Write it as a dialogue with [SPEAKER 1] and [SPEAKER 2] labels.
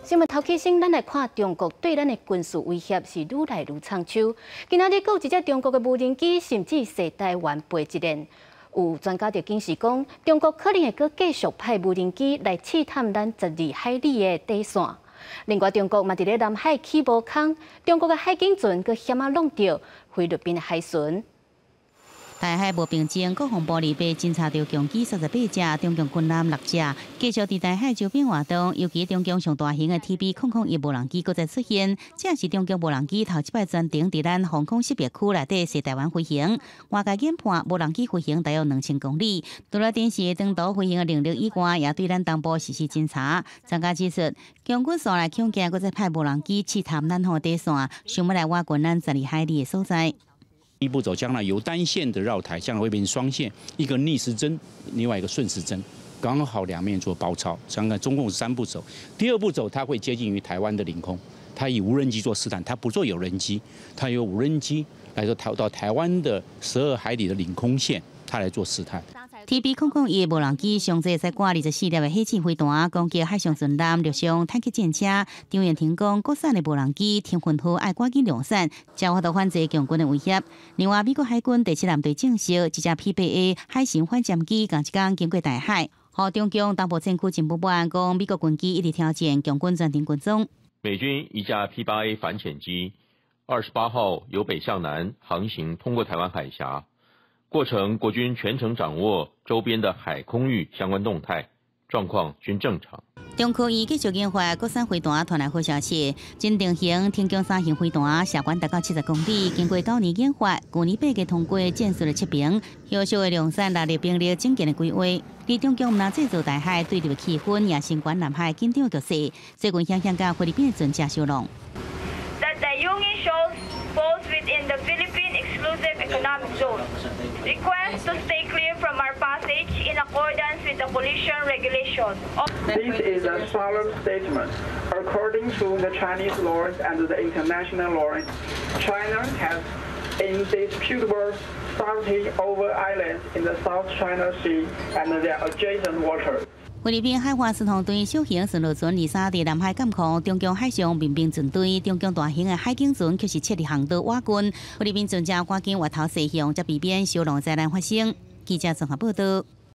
[SPEAKER 1] 新闻头起先，咱来看中国对咱的军事威胁是愈来愈长手。今仔日，有一只中国的无人机甚至射台湾飞一练。有专家就警示讲，中国可能会搁继续派无人机来试探咱12海里的底线。另外，中国嘛伫咧南海起无空，中国的海警船搁险啊弄着菲律宾的海巡。
[SPEAKER 2] 台海无平静，国防部里被侦查到共机38只，中共军舰6只，继续伫台海周边活动。尤其中共上大型的 TB001无人机搁再出现，这是中共无人机头一摆专程伫咱防空识别区内底射台湾飞行。外界研判无人机飞行大约2000公里，除了电视长途飞行的能力以外，也对咱东部实施侦查。专家指出，共军素来恐惊搁再派无人机试探咱方底线，想要来挖掘咱12海里的所在。
[SPEAKER 3] 一步走，将来由单线的绕台，将来会变成双线，一个逆时针，另外一个顺时针，刚好两面做包抄。想想中共是3步走，第2步走，它会接近于台湾的领空，它以无人机做试探，它不做有人机，它由无人机来说到台湾的12海里的领空线，它来做试探。
[SPEAKER 2] TB001无人机上载载挂24粒的火箭飞弹，攻击海上巡舰、陆上坦克战车。张燕婷讲，国产的无人机天分好，爱赶紧量产，才发到反制共军的威胁。另外，美国海军第7舰队证实，一只 PBA 海神反舰机同一天经过台海，和中共东部战区情报报案讲，美国军机一直挑战共军专程军种。
[SPEAKER 4] 美军一架 P8A 反潜机28号由北向南航行通过台湾海峡。 过程，国军全程掌握周边的海空域相关动态，状况均正常。
[SPEAKER 2] 中科院继续研发国产飞弹传来好消息，真定型天宫3型飞弹射管达到70公里，经过9年研发，去年8月通过建设的测评，有效的量产6日兵力整建的规划。而中共唔但制造台海对立的气氛，也升高南海紧张的局势，最近向甲菲律宾的船只收拢。
[SPEAKER 5] falls within the Philippine Exclusive Economic Zone. Request to stay clear from our passage in accordance with the collision regulation.
[SPEAKER 6] This is a solemn statement. According to the Chinese laws and the international laws, China has indisputable sovereignty over islands in the South China Sea and their adjacent waters.
[SPEAKER 2] 菲律宾海华斯通队小型巡逻船23伫南海监控中共海上民兵舰队，中共大型的海警船却是设立航道挖军，菲律宾船只赶紧回头驶向，才避免烧龙灾难发生。记者综合报道。